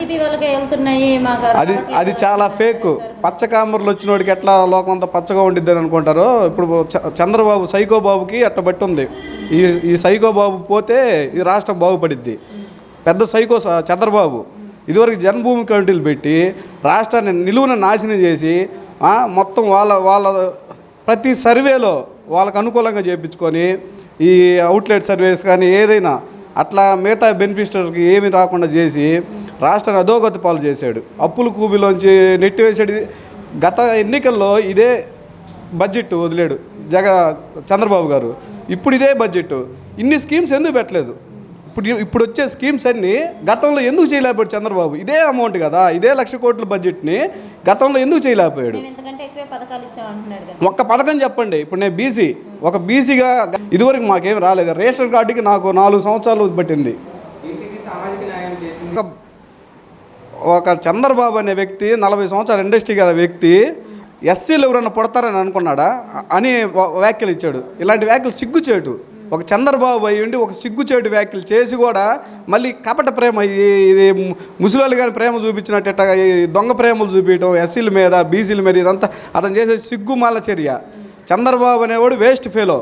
YCP వాళ్ళకే వెళ్తున్నాయి అది చాలా ఫేక్. పచ్చకామర్లు వచ్చినోడికి ఎట్లా లోకం అంతా పచ్చగా ఉండిద్దని అనుకుంటారో, ఇప్పుడు చంద్రబాబు సైకో బాబుకి అట్ట బట్టి ఉంది. ఈ సైకో బాబు పోతే ఈ రాష్ట్రం బాగుపడిద్ది. పెద్ద సైకో చంద్రబాబు ఇదివరకు జన్మభూమి కమిటీలు పెట్టి రాష్ట్రాన్ని నిలువున నాశనం చేసి మొత్తం వాళ్ళ ప్రతి సర్వేలో వాళ్ళకు అనుకూలంగా చేయించుకొని ఈ అవుట్లెట్ సర్వేస్ కానీ ఏదైనా అట్లా మిగతా బెనిఫిషరీకి ఏమీ రాకుండా చేసి రాష్ట్రాన్ని అధోగతి పాలు చేశాడు. అప్పుల కూబిలోంచి నెట్టివేసాడు. గత ఎన్నికల్లో ఇదే బడ్జెట్ వదిలేడు చంద్రబాబు గారు. ఇప్పుడు ఇదే బడ్జెట్. ఇన్ని స్కీమ్స్ ఎందుకు పెట్టలేదు? ఇప్పుడు వచ్చే స్కీమ్స్ అన్నీ గతంలో ఎందుకు చేయలేకపోయాడు చంద్రబాబు? ఇదే అమౌంట్ కదా, ఇదే 1,00,000 కోట్ల బడ్జెట్ని గతంలో ఎందుకు చేయలేకపోయాడు? ఒక్క పథకం చెప్పండి. ఇప్పుడు నేను బీసీ, ఒక బీసీగా ఇదివరకు మాకేం రాలేదు. రేషన్ కార్డుకి నాకు 4 సంవత్సరాలు పట్టింది. ఒక చంద్రబాబు అనే వ్యక్తి 40 సంవత్సరాల ఇండస్ట్రీ గల వ్యక్తి ఎస్సీలు ఎవరన్నా పుడతారని అనుకున్నాడా అని వ్యాఖ్యలు ఇచ్చాడు. ఇలాంటి వ్యాఖ్యలు సిగ్గుచేటు. ఒక చంద్రబాబు అయ్యి ఉండి ఒక సిగ్గుచేటు వ్యాఖ్యలు చేసి కూడా మళ్ళీ కపట ప్రేమ, ఇది ముసలి కానీ ప్రేమ చూపించినట్ట దొంగ ప్రేమలు చూపించడం ఎస్సీల మీద బీసీల మీద, ఇదంతా అతను చేసే సిగ్గుమాల చర్య. చంద్రబాబు అనేవాడు వేస్ట్ ఫెలో.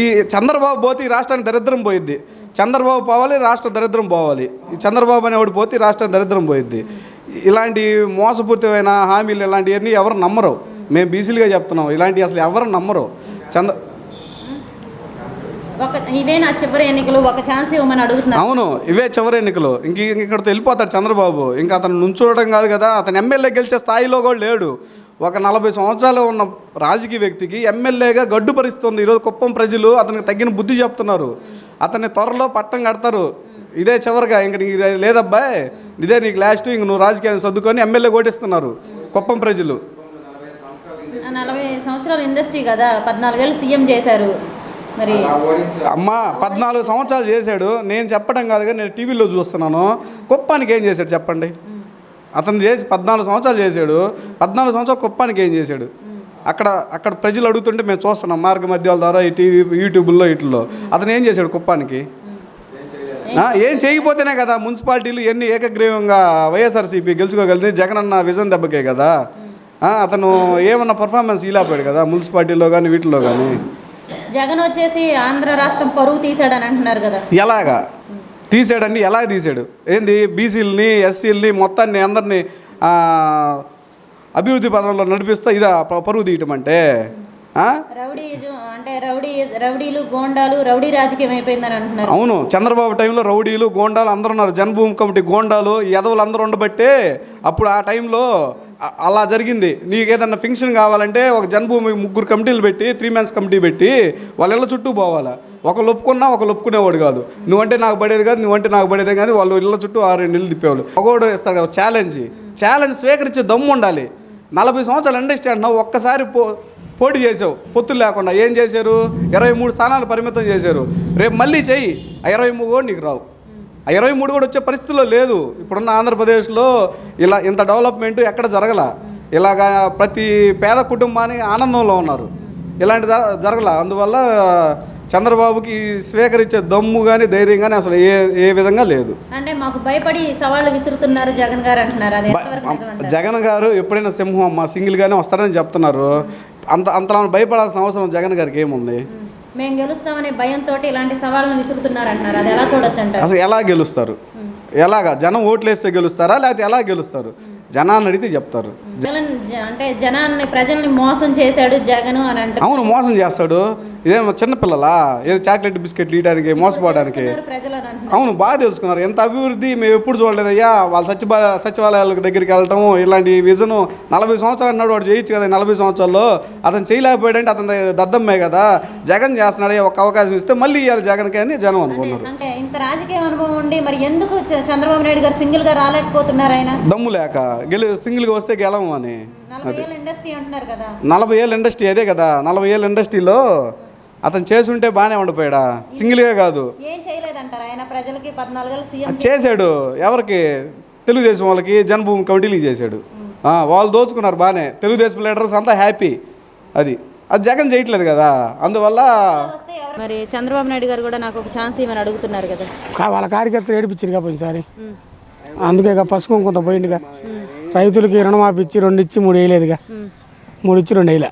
ఈ చంద్రబాబు పోతే ఈ రాష్ట్రానికి దరిద్రం పోయిద్ది. చంద్రబాబు పోవాలి, రాష్ట్రం దరిద్రం పోవాలి. ఈ చంద్రబాబు అనేవాడు పోతే ఈ రాష్ట్రం దరిద్రం పోయిద్ది. ఇలాంటి మోసపూరితమైన హామీలు ఇలాంటివన్నీ ఎవరు నమ్మరు. మేము బీసీలుగా చెప్తున్నాం, ఇలాంటివి అసలు ఎవరు నమ్మరు. ఇవే నా చివరి ఎన్నికలు, ఒక ఛాన్స్ ఇవ్వమని అడుగుతున్నా. అవును, ఇవే చివరి ఎన్నికలు. ఇక్కడితో వెళ్ళిపోతాడు చంద్రబాబు. ఇంకా అతను నుంచోవడం కాదు కదా, అతను ఎమ్మెల్యే గెలిచే స్థాయిలో కూడా లేడు. ఒక 40 సంవత్సరాలు ఉన్న రాజకీయ వ్యక్తికి ఎమ్మెల్యేగా గడ్డు పరిస్థితుంది. ఈరోజు కుప్పం ప్రజలు అతనికి తగిన బుద్ధి చెప్తున్నారు. అతన్ని త్వరలో పట్టం కడతారు. ఇదే చివరిగా, ఇంక నీకు లేదబ్బాయి, ఇదే నీకు లాస్ట్, ఇంక నువ్వు రాజకీయాన్ని సర్దుకొని ఎమ్మెల్యే ఓటిస్తున్నారు కుప్పం ప్రజలు. 40 సంవత్సరాల ఇండస్ట్రీ కదా, 14 ఏళ్ళు సీఎం చేశారు. మరి అమ్మ 14 సంవత్సరాలు చేశాడు. నేను చెప్పడం కాదుగా, నేను టీవీలో చూస్తున్నాను. కుప్పానికి ఏం చేశాడు చెప్పండి? అతను చేసి 14 సంవత్సరాలు చేశాడు. 14 సంవత్సరాలు కుప్పానికి ఏం చేశాడు? అక్కడ ప్రజలు అడుగుతుంటే మేము చూస్తున్నాం మార్గ మధ్యాల ద్వారా, ఈ టీవీ యూట్యూబ్లో వీటిల్లో. అతను ఏం చేశాడు కుప్పానికి? ఏం చేయకపోతేనే కదా మున్సిపాలిటీలు ఎన్ని ఏకగ్రీవంగా వైఎస్ఆర్సీపీ గెలుచుకోగలిగింది. జగన్ అన్న విజన్ దెబ్బకే కదా. అతను ఏమన్నా పర్ఫార్మెన్స్ ఇలాపోయాడు కదా మున్సిపాలిటీలో కానీ వీటిలో కానీ. జగన్ వచ్చేసి ఆంధ్ర రాష్ట్రం పరువు తీసాడని అంటున్నారు కదా. ఎలాగా తీసాడండి? ఎలా తీసాడు? ఏంది బీసీలని ఎస్సీలని మొత్తాన్ని అందరినీ అభివృద్ధి పదంలో నడిపిస్తా ఇదా పరువు తీయటం అంటే? రౌడీలు గోండాలు, రౌడీ రాజకీయం అయిపోయిందని అంటున్నారు. అవును, చంద్రబాబు టైంలో రౌడీలు గోండాలు అందరూ ఉన్నారు. జన్మభూమి కమిటీ గోండాలు ఎదవలు అందరూ ఉండబట్టే అప్పుడు ఆ టైంలో అలా జరిగింది. నీకు ఏదన్నా ఫంక్షన్ కావాలంటే ఒక జన్మభూమి 3 కమిటీలు పెట్టి 3 మెంబర్స్ కమిటీ పెట్టి వాళ్ళ ఇళ్ళ చుట్టూ పోవాలా. ఒకళ్ళు ఒప్పుకున్నా ఒకళ్ళు ఒప్పుకునేవాడు కాదు. నువ్వంటే నాకు పడేది కాదు, నువ్వంటే నాకు పడేదే కాదు. వాళ్ళు ఇళ్ళ చుట్టూ 6 నెలలు తిప్పేవాళ్ళు. ఒకడు ఇస్తాడు కదా ఛాలెంజ్ స్వీకరించే దమ్ము ఉండాలి. 40 సంవత్సరాలు ఇండస్ట్రీ అంటున్నావు, ఒక్కసారి పోటీ చేసావు పొత్తులు లేకుండా. ఏం చేశారు? 23 స్థానాలు పరిమితం చేశారు. రేపు మళ్ళీ చెయ్యి, ఆ 23 కూడా నీకు రావు. ఆ 23 కూడా వచ్చే పరిస్థితిలో లేదు. ఇప్పుడున్న ఆంధ్రప్రదేశ్లో ఇంత డెవలప్మెంట్ ఎక్కడ జరగల. ఇలాగా ప్రతి పేద కుటుంబానికి ఆనందంలో ఉన్నారు. ఇలాంటి జరగల. అందువల్ల చంద్రబాబుకి స్వీకరించే దమ్ము కానీ ధైర్యం కానీ అసలు ఏ విధంగా లేదు. అంటే మాకు భయపడి సవాళ్ళు విసురుతున్నారు జగన్ గారు అంటున్నారు. జగన్ గారు ఎప్పుడైనా సింహం అమ్మ, సింగిల్గానే వస్తారని చెప్తున్నారు. అంతలా భయపడాల్సిన అవసరం జగన్ గారికి ఏముంది? మేము గెలుస్తామనే భయంతో ఇలాంటి సవాళ్ళను విసురుతున్నారు అంటున్నారు. అది ఎలా చూడొచ్చు అంటారు? అసలు ఎలా గెలుస్తారు? ఎలాగా? జనం ఓట్లేస్తే గెలుస్తారా లేకపోతే ఎలా గెలుస్తారు? జనాన్ని అడిగితే చెప్తారు. జగన్ అంటే జనాన్ని ప్రజల్ని మోసం చేశాడు జగన్ అని అంటే. అవును, మోసం చేస్తాడు. ఇదేమో చిన్నపిల్లలా ఏదో చాక్లెట్ బిస్కెట్లు ఇవ్వడానికి మోసపోవడానికి? అవును, బాగా తెలుసుకున్నారు. ఎంత అభివృద్ధి మేము ఎప్పుడు చూడలేదయ్యా. వాళ్ళ సచివాలయాల దగ్గరికి వెళ్ళటం ఇలాంటి విజను 40 సంవత్సరాలు అన్నాడు. వాడు చేయొచ్చు కదా 40 సంవత్సరాల్లో. అతను చేయలేకపోయాడంటే అతను దద్దమ్మే కదా. జగన్ చేస్తున్నాడు, ఒక అవకాశం ఇస్తే మళ్ళీ ఇవ్వాలి జగన్కి అని జనం అనుకున్నారు. అంటే ఇంత రాజకీయ అనుభవం ఉండి మరి ఎందుకు చంద్రబాబు నాయుడు గారు సింగిల్ గా రాలేకపోతున్నారు? ఆయన దమ్ము లేక సింగిల్గా వస్తే గెలము అని. 40 ఏళ్ళ ఇండస్ట్రీ అంటున్నారు కదా. 40 ఏళ్ళ ఇండస్ట్రీ అదే కదా. 40 ఏళ్ళ ఇండస్ట్రీలో అతను చేసుంటే బాగానే ఉండిపోయాడా? సింగిల్గా కాదు. ఏం చేయలేదంటారు ఆయన ప్రజలకి? 14 ఏళ్ళ సీఎం చేశాడు. ఎవరికి? తెలుగుదేశం వాళ్ళకి జన్మభూమి కమిటీలకి చేశాడు. వాళ్ళు దోచుకున్నారు బాగానే. తెలుగుదేశం లీడర్స్ అంతా హ్యాపీ. అది జగన్ చేయట్లేదు కదా. అందువల్ల మరి చంద్రబాబు నాయుడు గారు కూడా నాకు ఒక ఛాన్స్ ఇవ్వని అడుగుతున్నారు కదా. వాళ్ళ కార్యకర్తలు ఏడిపించారు కాబట్టి ఈసారి అందుకే ఇక పసుపు కొంత పోయిందిగా. రైతులకి రుణమాఫీ ఇచ్చి 2 ఇచ్చి 3 వేయలేదుగా. 3 ఇచ్చి 2 వేయలే.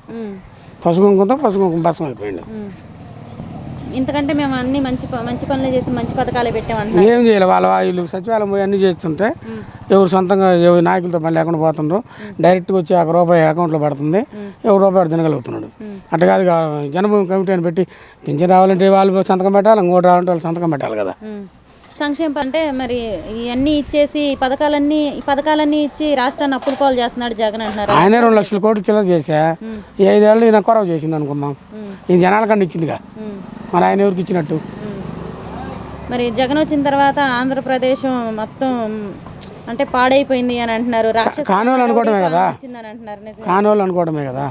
పసుపు కుంకుమ భస్మం అయిపోయింది. ఇంతకంటే మేము అన్ని మంచి పనులు చేసి మంచి పథకాలే పెట్టామంటున్నారు. ఏం చేయాలి, వాళ్ళ వీళ్ళు సచివాలయం పోయి అన్నీ చేస్తుంటే ఎవరు సొంతంగా ఎవరు నాయకులతో పని లేకుండా పోతుండ్రు. డైరెక్ట్గా వచ్చి ₹1 అకౌంట్లో పడుతుంది, ఎవరు రూపాయి తినగలుగుతున్నాడు. అట్లా కాదు, జనభూమి కమిటీ అని పెట్టి పింఛన్ రావాలంటే వాళ్ళు సంతకం పెట్టాలి, ఇంకోటి రావాలంటే వాళ్ళు సంతకం పెట్టాలి కదా. సంక్షేమం అంటే మరి ఇవన్నీ ఇచ్చేసి పథకాలన్నీ ఇచ్చి రాష్ట్రాన్ని అప్పుల పాలు చేస్తున్నాడు జగన్ అంటున్నారు. ఆయన 2 లక్షల కోట్లు చిల్లర చేశా, ఈ 5 ఏళ్ళు ఈయన కొరవ చేసింది అనుకున్నాం. ఈ జనాల కన్నా ఇచ్చిందిగా, మరి ఆయన ఎవరికి ఇచ్చినట్టు. మరి జగన్ వచ్చిన తర్వాత ఆంధ్రప్రదేశ్ మొత్తం అంటే పాడైపోయింది అని అంటున్నారు. కానోళ్ళు అనుకోవడమే కదా, కానోళ్ళు అనుకోవడమే కదా.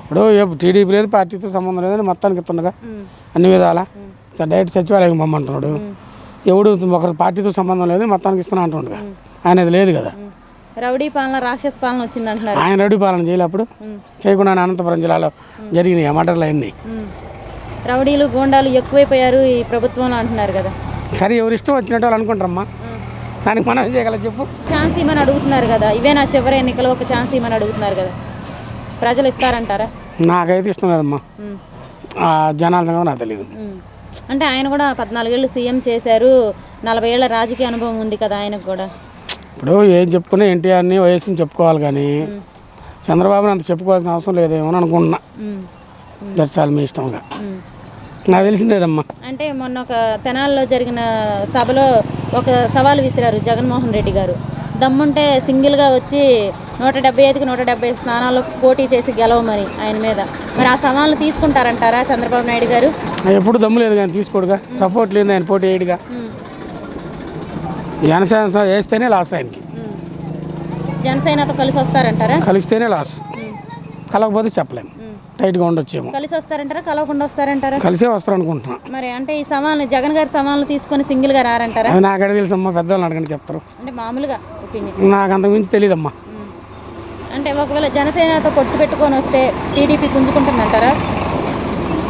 ఇప్పుడు టీడీపీ లేదు, పార్టీతో సంబంధం లేదని మొత్తానికి ఇస్తుండగా అన్ని విధాలా డైరెక్ట్ సచివాలయం పంపమంటున్నాడు. ఎవడు ఒకరి పార్టీతో సంబంధం లేదు మొత్తానికి ఇస్తున్నా అంటుండగా ఆయనది లేదు కదా. రౌడీ పాలన రాక్షస పాలన వచ్చింది అంటున్నారు. ఆయన రౌడీ పాలన చేయలే, అప్పుడు చేయకుండా అనంతపురం జిల్లాలో జరిగినాయి మర్డర్లు అన్నీ. రౌడీలు గోండాలు ఎక్కువైపోయారు ఈ ప్రభుత్వంలో అంటున్నారు కదా. సరే, ఎవరు ఇష్టం వచ్చినట్టు వాళ్ళు అనుకుంటారమ్మా, దానికి మనం ఏం చేయగలం చెప్పు. ఛాన్స్ ఇవ్వమని అడుగుతున్నారు కదా, ఇవే నా చివరి ఎన్నికలు, ఒక ఛాన్స్ ఇవ్వమని అడుగుతున్నారు కదా, ప్రజలు ఇస్తారంటారా? నాకైతే ఇష్టం లేదమ్మా, జనాల సంగతి నాకు తెలియదు. అంటే ఆయన కూడా 14 ఏళ్ళు సీఎం చేశారు, 40 ఏళ్ల రాజకీయ అనుభవం ఉంది కదా ఆయనకు కూడా. ఇప్పుడు ఏం చెప్పుకున్నా ఎన్టీఆర్ని వయసుని చెప్పుకోవాలి, కానీ చంద్రబాబుని అంత చెప్పుకోవాల్సిన అవసరం లేదేమో అని అనుకుంటున్నా. దర్శాలు మీ ఇష్టంగా, నాకు తెలిసిందేదమ్మా. అంటే మొన్న ఒక తెనాల్లో జరిగిన సభలో ఒక సవాల్ విసిరారు జగన్మోహన్ రెడ్డి గారు. దమ్ముంటే సింగిల్గా వచ్చి 175కి 170 స్థానాల్లో పోటీ చేసి గెలవమని ఆయన మీద. మరి ఆ సవాళ్ళు తీసుకుంటారంటారా చంద్రబాబు నాయుడు గారు? ఎప్పుడు దమ్ము లేదు కానీ తీసుకోడుగా, సపోర్ట్ లేదు ఆయన పోటీ వేయడుగా. జనసేన వేస్తేనే లాస్ ఆయనకి. జనసేనతో కలిసి వస్తారంటారా? కలిస్తేనే లాస్, కలవకపోతే చెప్పలేము, టైట్గా ఉండొచ్చేమో. కలిసి వస్తారంటారా, కలవకుండా వస్తారంటారా? కలిసే వస్తారు అనుకుంటున్నా. మరి అంటే ఈ సవాళ్ళు జగన్ గారి సవాళ్ళు తీసుకొని సింగిల్గా రారంటారా? అది నాకడ తెలుసమ్మా, పెద్దవాళ్ళని అడగండి చెప్తారు. అంటే మామూలుగా ఒపీనియన్, నాకు అంతకు మించి తెలియదమ్మా. అంటే ఒకవేళ జనసేనతో పొత్తు పెట్టుకొని వస్తే టీడీపీ పుంజుకుంటుందంటారా?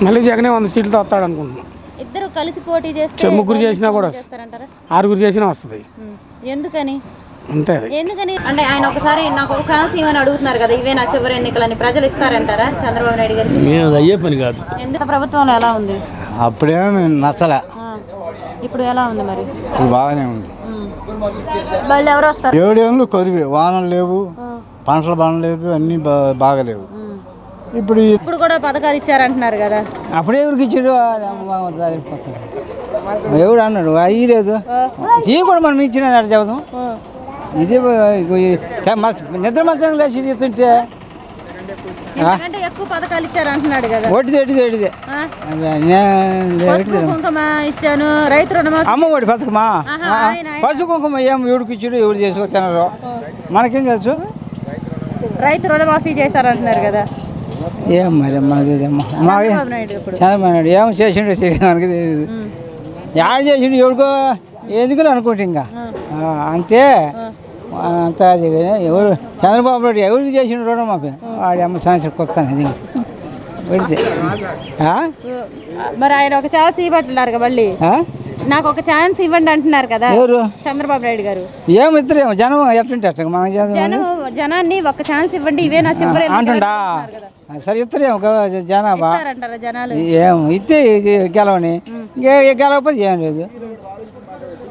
మళ్ళీ జగనే 100 సీట్లతో వస్తాడు అనుకుంటున్నాను. ఇద్దరు కలిసి పోటీ చేస్తే 3 చేసినా కూడా వస్తారంటారా? 6 చేసినా వస్తుంది. ఎందుకని? అంతే, అది ఎందుకని అంటే ఆయన ఒకసారి నాకు ఒక ఛాన్స్ ఇవ్వని అడుగుతున్నారు కదా, ఇవే నా చివరి ఎన్నికలని, ప్రజలు ఇస్తారంటారా చంద్రబాబు నాయుడు గారు? నేను అయ్యే పని కాదు. ఎందుకు ప్రభుత్వంలో ఎలా ఉంది? అప్పుడేమో నచ్చలే, ఇప్పుడు ఎలా ఉంది? మరి ఇప్పుడు బాగానే ఉంది. వాళ్ళు ఎవరు వస్తారు? 7 ఏళ్ళు కొరివి, వానలు లేవు, పంటలు బాగలేదు, అన్నీ బాగలేవు. ఇప్పుడు కూడా పథకాలు ఇచ్చారంటున్నారు కదా. అప్పుడే ఎవరికి ఇచ్చాడు, ఎవడు అన్నాడు అయ్యలేదు, చెయ్యి కూడా మనం ఇచ్చిన చెబుతాం. ఇది నిద్ర మంచం కలిసి చెప్తుంటే ఎక్కువ పథకాలు ఇచ్చారు అంటున్నాడు కదా. ఒడిదే కుంకుమ ఇచ్చాను, రైతు రుణమాఫీ, అమ్మ ఒడి పథకమా, పసుపు కుంకుమ ఏం ఎవడికి ఇచ్చాడు, ఎవరు చేసుకో తినరు, మనకేం తెలుసు. రైతు రుణమాఫీ చేశారంటున్నారు కదా. ఏం మరి చంద్రబాబు నాయుడు ఏమో చేసిండో మనకి తెలియదు. యాడ్ చేసిండు ఎవరికో ఎందుకు అనుకుంటే ఇంకా అంటే అంతా అది ఎవరు చంద్రబాబు నాయుడు ఎవరికి చేసిండు రుణమాఫీ, వాడి అమ్మ సమస్య కొత్తాను అది పెడితే. మరి ఆయన ఒక ఛాన్స్ ఇవ్వట్లేరు మళ్ళీ, నాకు ఒక ఛాన్స్ ఇవ్వండి అంటున్నారు కదా ఎవరు? చంద్రబాబు నాయుడు గారు. ఏమి ఇద్దరేమో జనం ఎట్లుంటే అట్లా మన జనాన్ని ఒక ఛాన్స్ ఇవ్వండి, ఇవే నా చివరి అంటుండా. సరే ఇద్దరేమో జనాభా జనాలు ఏం ఇస్తే గెలవని, గెలవకపోతే ఏం లేదు.